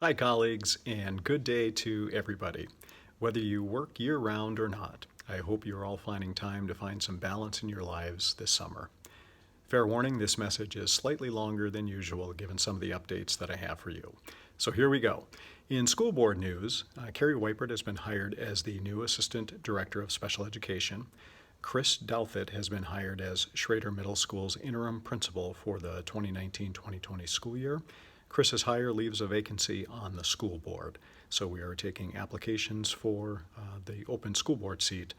Hi, colleagues, and good day to everybody. Whether you work year-round or not, I hope you're all finding time to find some balance in your lives this summer. Fair warning, this message is slightly longer than usual given some of the updates that I have for you. So here we go. In school board news, Carrie Weipert has been hired as the new Assistant Director of Special Education. Chris Douthit has been hired as Schrader Middle School's interim principal for the 2019-2020 school year. Chris's hire leaves a vacancy on the school board, so we are taking applications for the open school board seat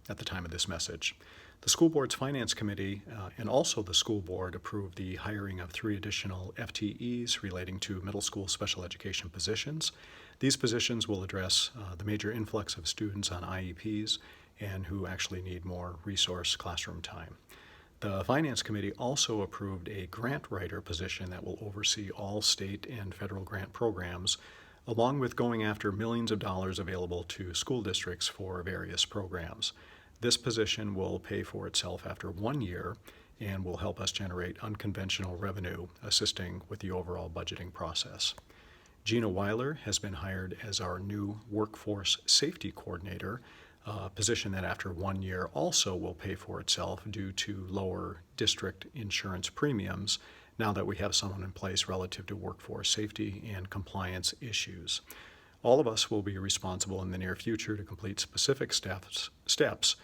at the time of this message. The school board's finance committee and also the school board approved the hiring of 3 additional FTEs relating to middle school special education positions. These positions will address the major influx of students on IEPs and who actually need more resource classroom time. The Finance Committee also approved a grant writer position that will oversee all state and federal grant programs, along with going after millions of dollars available to school districts for various programs. This position will pay for itself after 1 year and will help us generate unconventional revenue, assisting with the overall budgeting process. Gina Weiler has been hired as our new Workforce Safety Coordinator, a position that after 1 year also will pay for itself due to lower district insurance premiums now that we have someone in place relative to workforce safety and compliance issues. All of us will be responsible in the near future to complete specific steps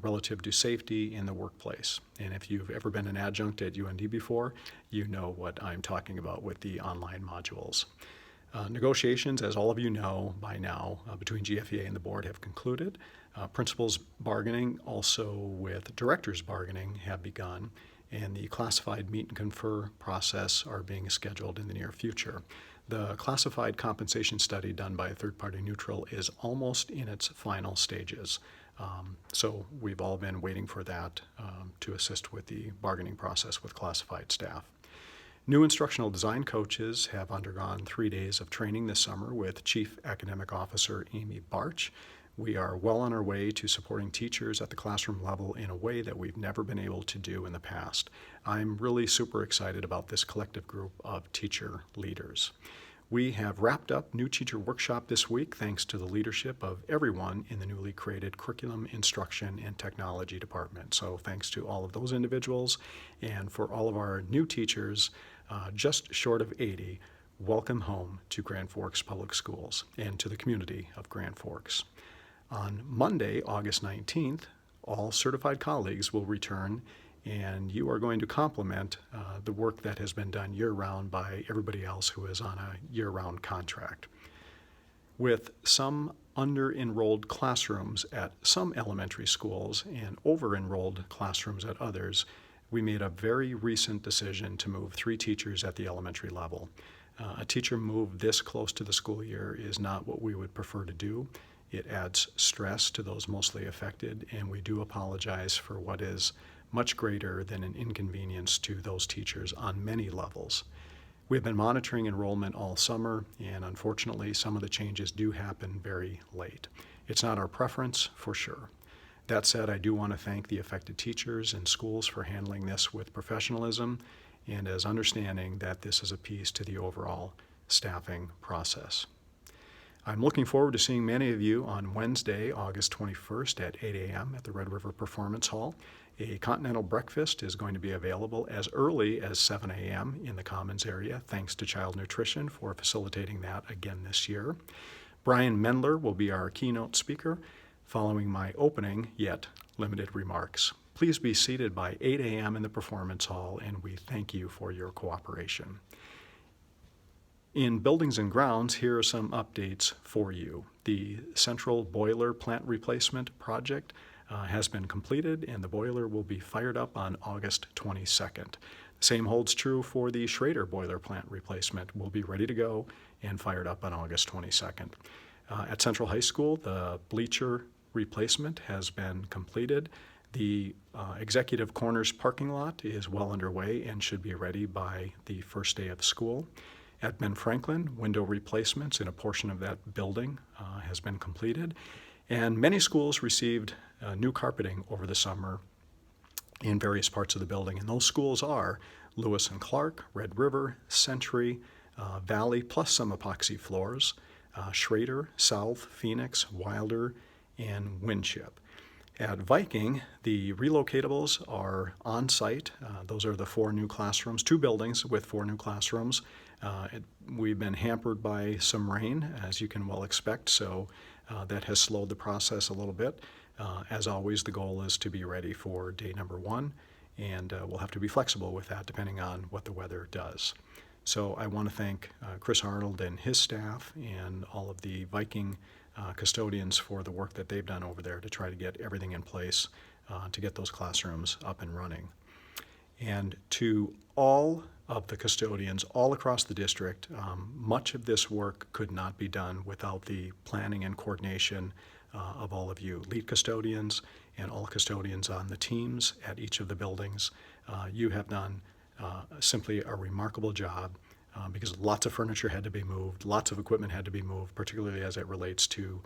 relative to safety in the workplace. And if you've ever been an adjunct at UND before, you know what I'm talking about with the online modules. Negotiations, as all of you know by now, between GFEA and the board have concluded. Principals bargaining, also with directors bargaining, have begun, and the classified meet and confer process are being scheduled in the near future. The classified compensation study done by a third-party neutral is almost in its final stages. So we've all been waiting for that to assist with the bargaining process with classified staff. New instructional design coaches have undergone 3 days of training this summer with Chief Academic Officer Amy Barch. We are well on our way to supporting teachers at the classroom level in a way that we've never been able to do in the past. I'm really super excited about this collective group of teacher leaders. We have wrapped up New Teacher Workshop this week thanks to the leadership of everyone in the newly created Curriculum, Instruction, and Technology Department. So thanks to all of those individuals, and for all of our new teachers, just short of 80, welcome home to Grand Forks Public Schools and to the community of Grand Forks. On Monday, August 19th, all certified colleagues will return, and you are going to complement the work that has been done year-round by everybody else who is on a year-round contract. With some under-enrolled classrooms at some elementary schools and over-enrolled classrooms at others, we made a very recent decision to move 3 teachers at the elementary level. A teacher move this close to the school year is not what we would prefer to do. It adds stress to those mostly affected, and we do apologize for what is much greater than an inconvenience to those teachers on many levels. We've been monitoring enrollment all summer, and unfortunately, some of the changes do happen very late. It's not our preference, for sure. That said, I do want to thank the affected teachers and schools for handling this with professionalism and as understanding that this is a piece to the overall staffing process. I'm looking forward to seeing many of you on Wednesday, August 21st at 8 a.m. at the Red River Performance Hall. A continental breakfast is going to be available as early as 7 a.m. in the Commons area, thanks to Child Nutrition for facilitating that again this year. Brian Mendler will be our keynote speaker, following my opening, yet limited remarks. Please be seated by 8 a.m. in the Performance Hall, and we thank you for your cooperation. In Buildings and Grounds, here are some updates for you. The central boiler plant replacement project has been completed, and the boiler will be fired up on August 22nd. The same holds true for the Schrader boiler plant replacement. We'll be ready to go and fired up on August 22nd. At Central High School, the bleacher replacement has been completed. The Executive Corners parking lot is well underway and should be ready by the first day of school. At Ben Franklin, window replacements in a portion of that building has been completed. And many schools received new carpeting over the summer in various parts of the building. And those schools are Lewis and Clark, Red River, Century, Valley plus some epoxy floors, Schrader, South, Phoenix, Wilder, and Winship. At Viking, the relocatables are on site. Those are the 4 new classrooms, 2 buildings with 4 new classrooms. We've been hampered by some rain, as you can well expect, so that has slowed the process a little bit. As always, the goal is to be ready for day number 1, and we'll have to be flexible with that depending on what the weather does. So I want to thank Chris Arnold and his staff and all of the Viking custodians for the work that they've done over there to try to get everything in place to get those classrooms up and running. And to all of the custodians all across the district, much of this work could not be done without the planning and coordination of all of you, lead custodians and all custodians on the teams at each of the buildings. You have done simply a remarkable job. Because lots of furniture had to be moved, lots of equipment had to be moved, particularly as it relates to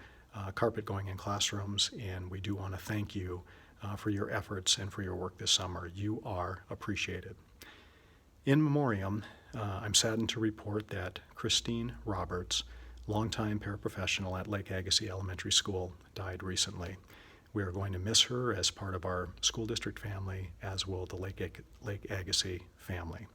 carpet going in classrooms, and we do want to thank you for your efforts and for your work this summer. You are appreciated. In memoriam, I'm saddened to report that Christine Roberts, longtime paraprofessional at Lake Agassiz Elementary School, died recently. We are going to miss her as part of our school district family, as will the Lake Agassiz family.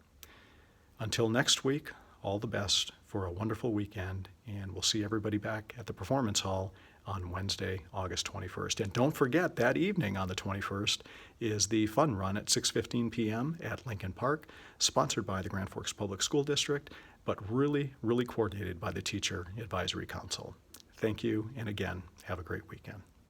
Until next week, all the best for a wonderful weekend, and we'll see everybody back at the Performance Hall on Wednesday, August 21st. And don't forget, that evening on the 21st is the fun run at 6:15 p.m. at Lincoln Park, sponsored by the Grand Forks Public School District, but really, really coordinated by the Teacher Advisory Council. Thank you, and again, have a great weekend.